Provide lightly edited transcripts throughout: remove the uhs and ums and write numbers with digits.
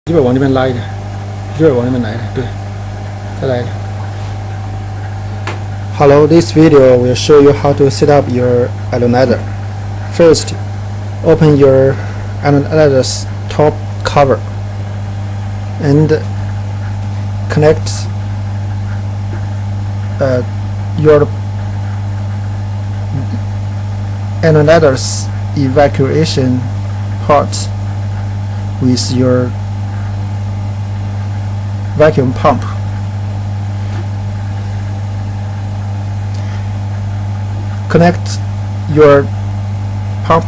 笔记本往这边拉一点，笔记本往这边来一点，对，再来一点。Hello, this video will show you how to set up your analyzer. First, open your analyzer's top cover and connect your analyzer's evacuation port with your vacuum pump. Connect your pump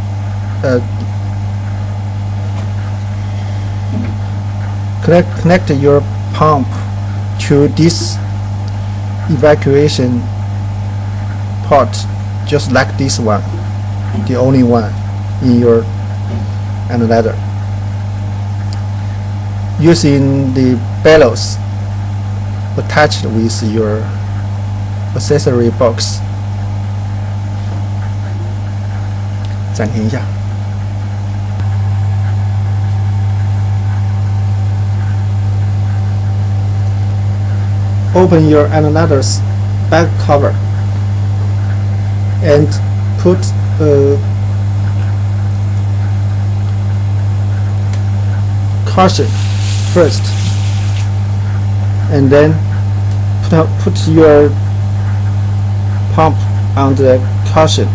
connect your pump to this evacuation port, just like this one, the only one in your analyzer. Using the bellows attached with your accessory box. 暂停一下。Open your analyzer's back cover and put a caution first, and then put your pump on the caution.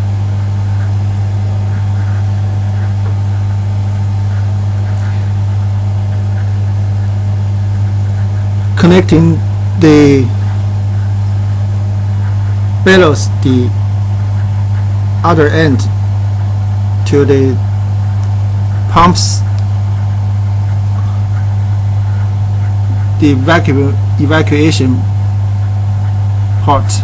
Connecting the bellows, the other end, to the pumps, the evacuation port.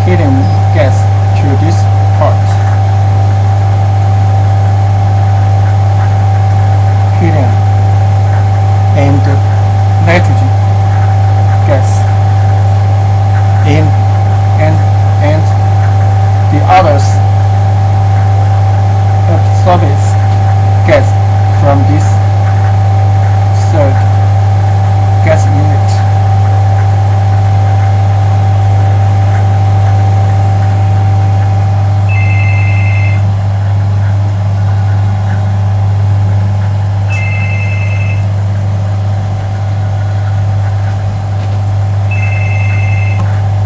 Helium gas to this port. Helium and nitrogen gas in and the others absorbs gas from this third gas unit.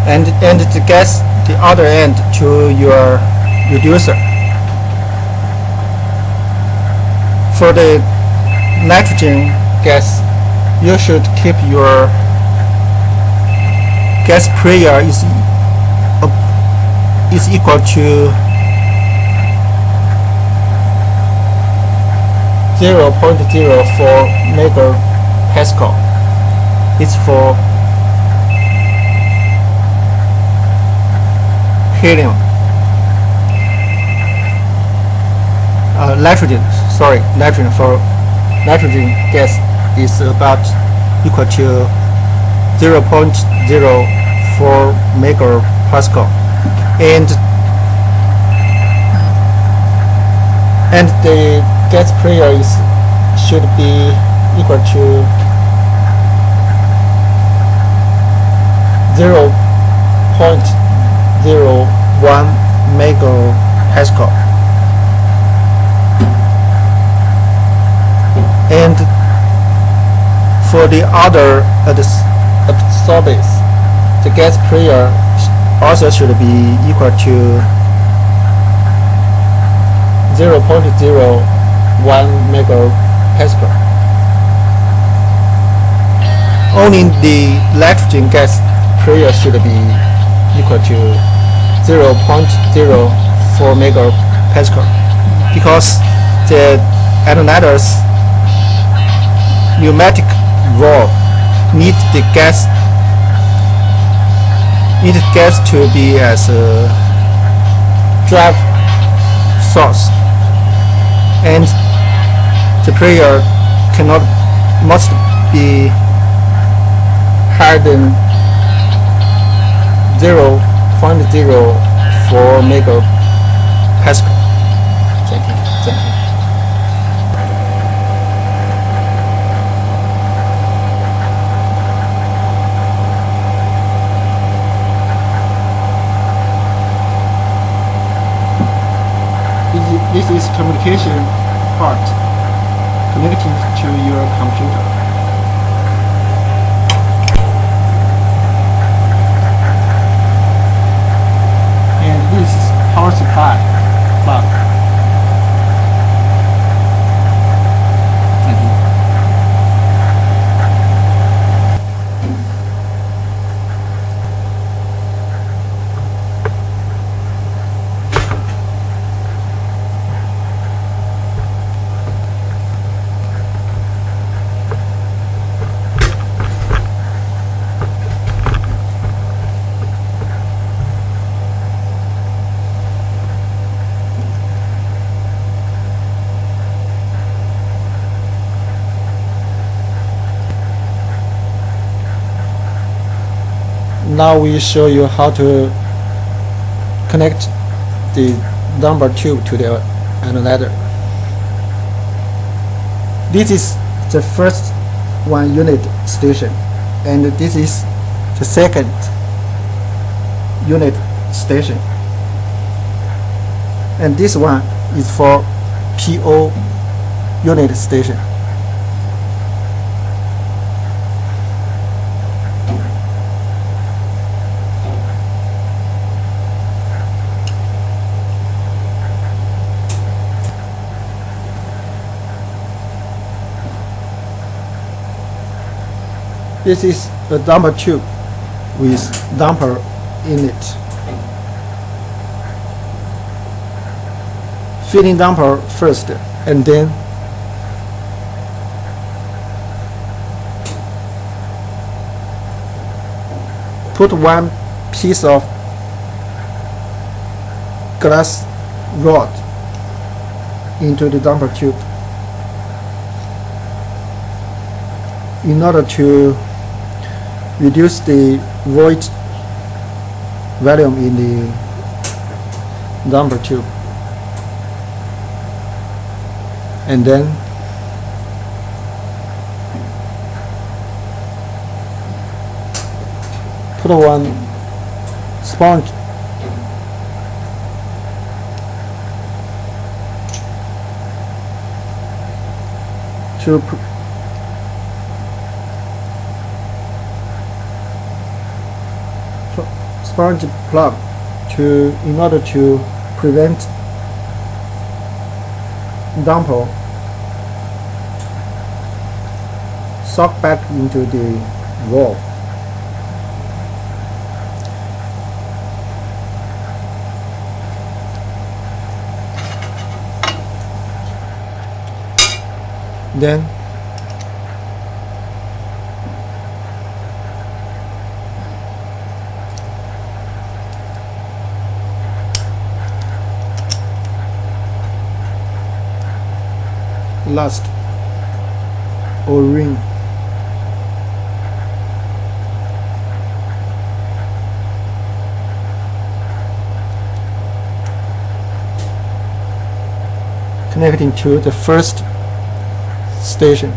And the gas the other end to your reducer. For the nitrogen gas, you should keep your gas pressure is equal to 0.04 megapascal. It's for helium. Nitrogen for nitrogen gas is about equal to 0.04 megapascal, and the gas pressure should be equal to 0.01 megapascal. And for the other absorbers, the gas pressure also should be equal to 0.01 megapascal. Only the nitrogen gas pressure should be equal to 0.04 megapascal, because the alternator's pneumatic valve need gas to be as a drive source, and the pressure must be higher than 0.04 megapascal. Thank you. This is communication part connecting to your computer. And this is power supply plug. Thank you. Now we show you how to connect the dumper tube to the alternator. This is the first 1 unit station, and this is the second unit station, and this one is for PO unit station. This is a dumper tube with dumper in it. Fill in dumper first, and then put 1 piece of glass rod into the dumper tube in order to reduce the void volume in the dumper tube, and then put 1 sponge to sponge plug in order to prevent dumper suck back into the valve. Then last O-ring. Connecting to the first station.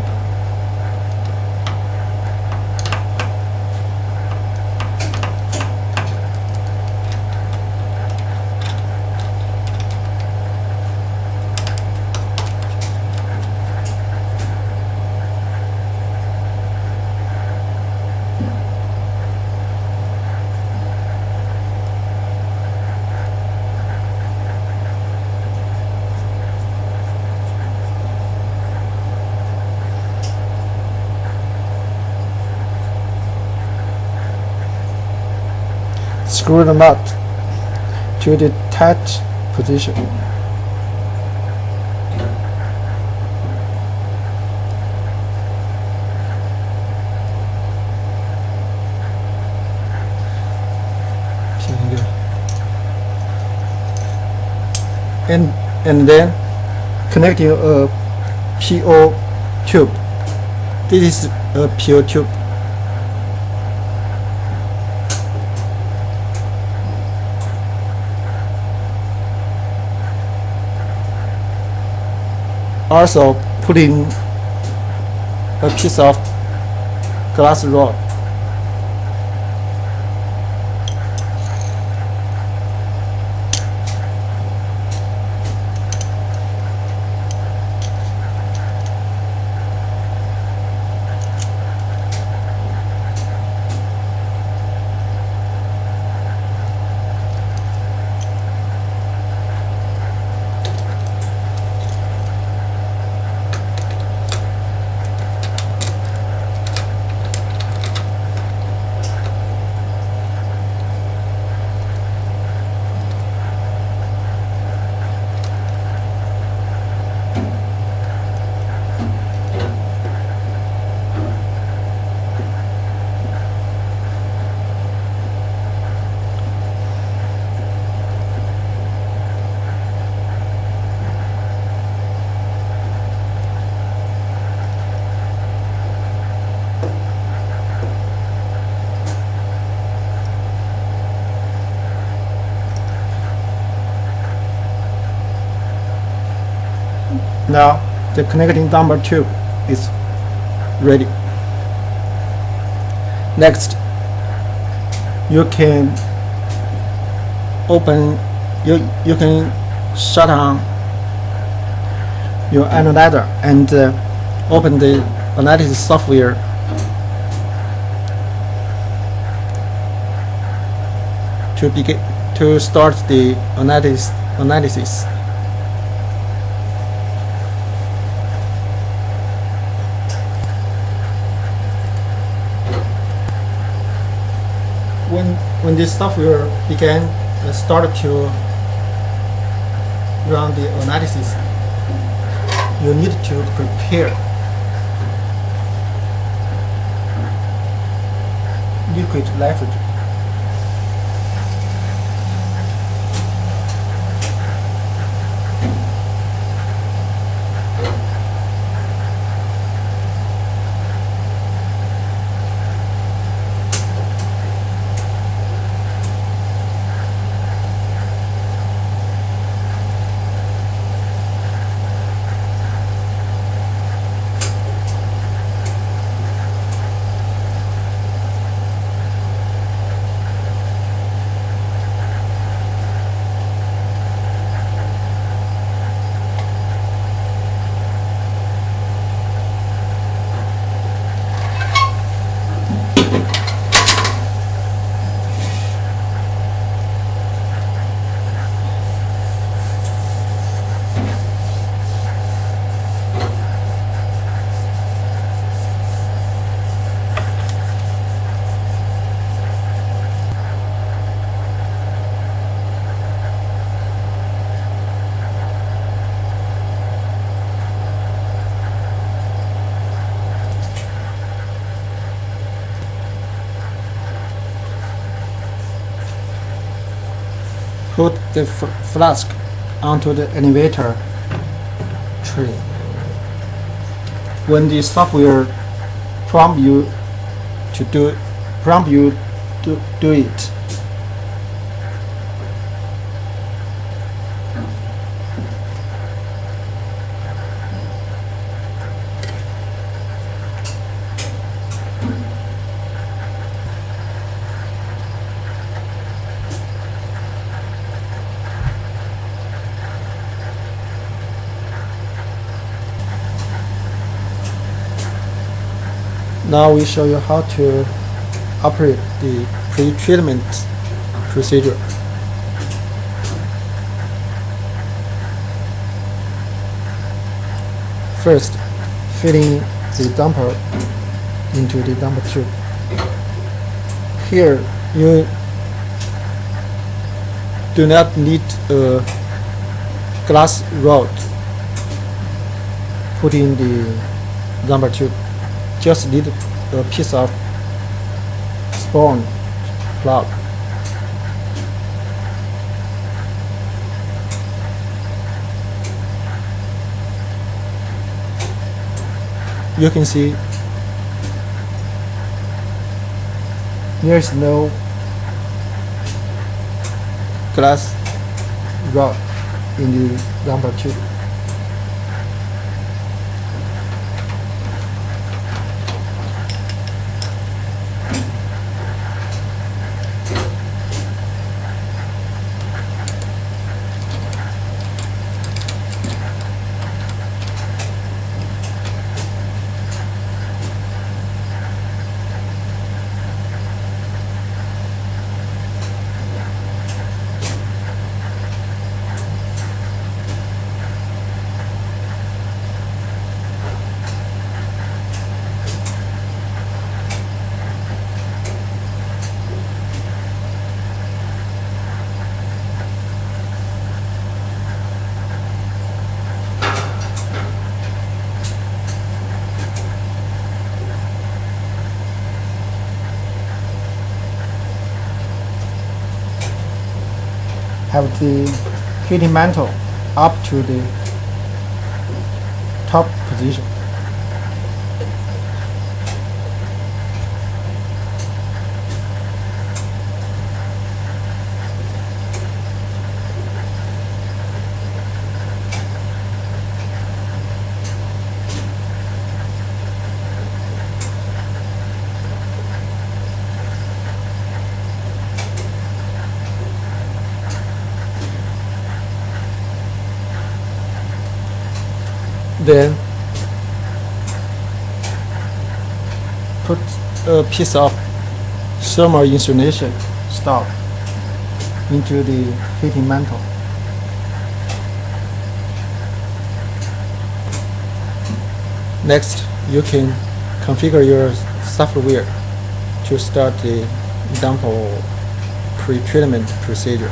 Screw the nut to the tight position. And then connecting a PO tube. This is a PO tube. Also putting a piece of glass rod. Now the connecting dumper tube is ready. Next, you can you can shut on your analyzer and open the analysis software. To start the analysis. When this software start to run the analysis, you need to prepare liquid nitrogen. Put the flask onto the elevator tray. When the software prompt you to do it, now we show you how to operate the pre-treatment procedure. First, filling the dumper into the dumper tube. Here do not need a glass rod put in the rubber tube. Just need a piece of sponge plug. You can see there is no glass rod in the rubber tube. Have the heating mantle up to the top position. Then put a piece of thermal insulation stock into the heating mantle. Next, you can configure your software to start the dump pre-treatment procedure.